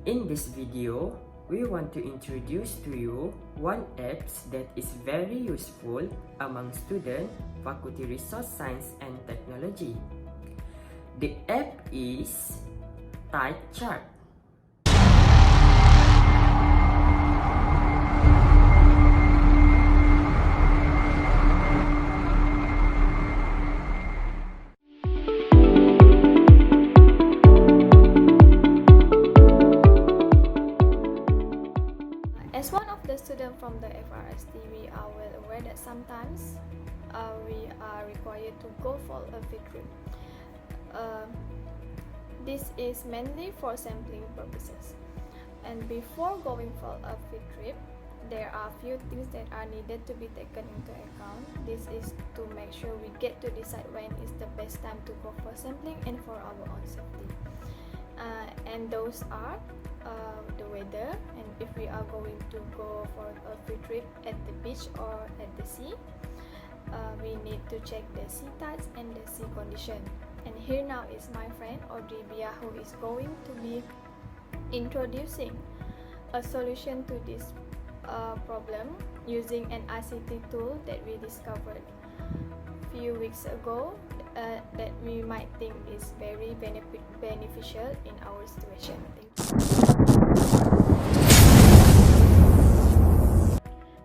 In this video, we want to introduce to you one app that is very useful among students, Faculty Resource Science and Technology. The app is Tide Chart. As one of the students from the FRST, we are well aware that sometimes we are required to go for a field trip. This is mainly for sampling purposes. And before going for a field trip, there are few things that are needed to be taken into account. This is to make sure we get to decide when is the best time to go for sampling and for our own safety. And those are the weather, and if we are going to go for a field trip at the beach or at the sea, we need to check the sea tides and the sea condition. And here now is my friend Audrey Bia, who is going to be introducing a solution to this problem using an ICT tool that we discovered few weeks ago that we might think is very beneficial in our situation.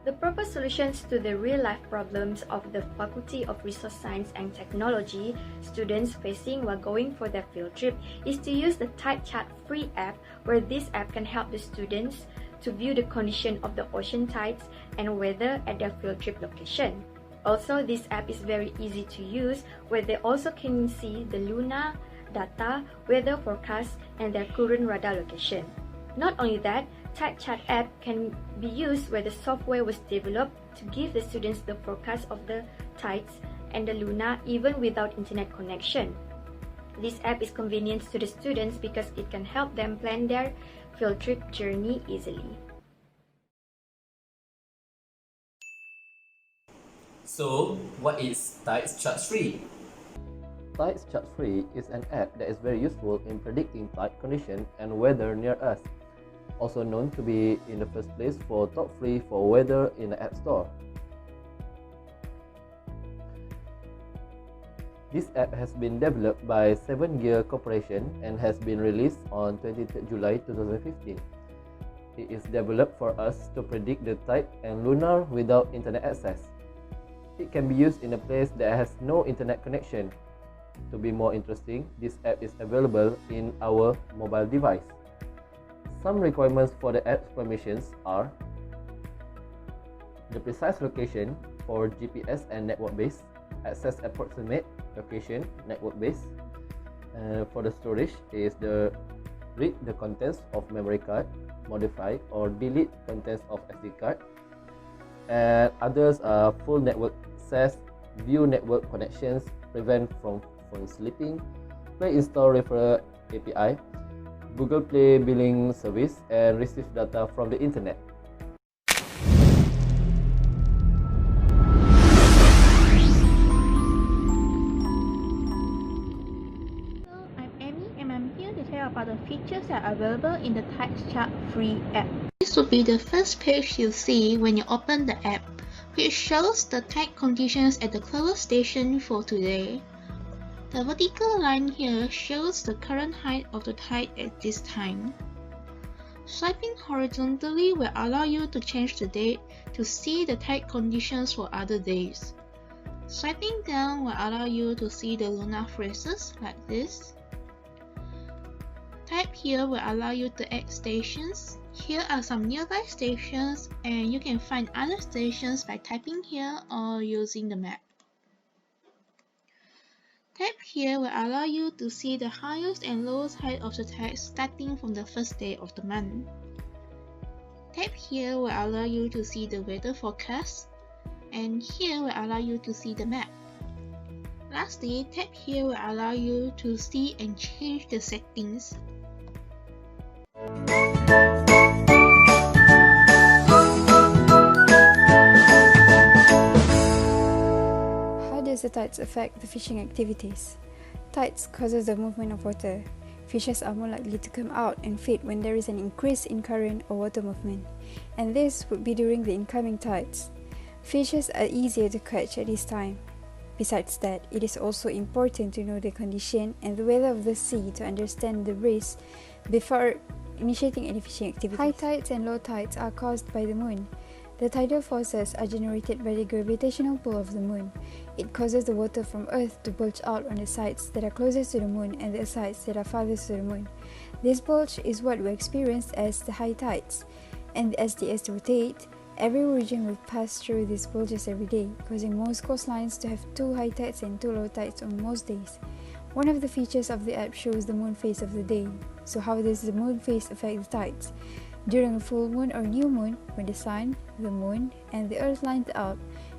The proper solutions to the real-life problems of the Faculty of Resource Science and Technology students facing while going for their field trip is to use the Tide Chart free app, where this app can help the students to view the condition of the ocean tides and weather at their field trip location. Also, this app is very easy to use, where they also can see the lunar data, weather forecast, and their current radar location. Not only that, Tide Chart app can be used where the software was developed to give the students the forecast of the tides and the lunar even without internet connection. This app is convenient to the students because it can help them plan their field trip journey easily. So, what is Tide Chart Free? Tide Chart Free is an app that is very useful in predicting tide condition and weather near us, also known to be in the first place for top 3 for weather in the App Store. This app has been developed by 7 Gear Corporation and has been released on 23 July 2015. It is developed for us to predict the tide and lunar without internet access. It can be used in a place that has no internet connection. To be more interesting, this app is available in our mobile device. Some requirements for the app's permissions are the precise location for GPS and network base, access approximate location network base. For the storage is the read the contents of memory card, modify or delete contents of SD card, and others are full network access, view network connections, prevent from phone slipping, play install referral API, Google Play billing service, and receive data from the internet. Hello, I'm Amy and I'm here to tell you about the features that are available in the Tide Chart free app. This will be the first page you'll see when you open the app, which shows the tide conditions at the closest station for today. The vertical line here shows the current height of the tide at this time. Swiping horizontally will allow you to change the date to see the tide conditions for other days. Swiping down will allow you to see the lunar phases like this. Type here will allow you to add stations. Here are some nearby stations, and you can find other stations by typing here or using the map. Tap here will allow you to see the highest and lowest height of the tide starting from the first day of the month. Tap here will allow you to see the weather forecast, and here will allow you to see the map. Lastly, tap here will allow you to see and change the settings. How does the tides affect the fishing activities? Tides causes the movement of water. Fishes are more likely to come out and feed when there is an increase in current or water movement, and this would be during the incoming tides. Fishes are easier to catch at this time. Besides that, it is also important to know the condition and the weather of the sea to understand the risk before initiating any fishing activities. High tides and low tides are caused by the moon. The tidal forces are generated by the gravitational pull of the moon. It causes the water from Earth to bulge out on the sides that are closest to the moon and the sides that are farthest to the moon. This bulge is what we experience as the high tides, and as the Earth rotates, every region will pass through these bulges every day, causing most coastlines to have 2 high tides and 2 low tides on most days. One of the features of the app shows the moon phase of the day. So how does the moon phase affect the tides? During a full moon or new moon, when the sun, the moon, and the earth lines up,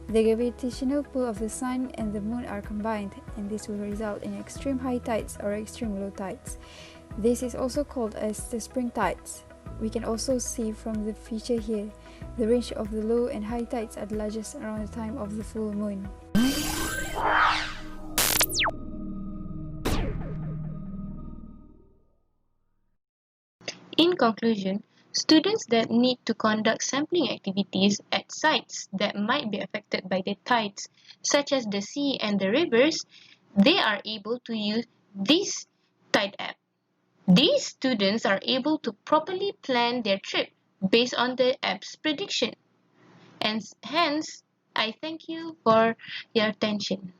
the gravitational pull of the sun and the moon are combined, and this will result in extreme high tides or extreme low tides. This is also called as the spring tides. We can also see from the feature here, the range of the low and high tides are the largest around the time of the full moon. In conclusion, students that need to conduct sampling activities at sites that might be affected by the tides, such as the sea and the rivers, they are able to use this tide app. These students are able to properly plan their trip based on the app's prediction. And hence, I thank you for your attention.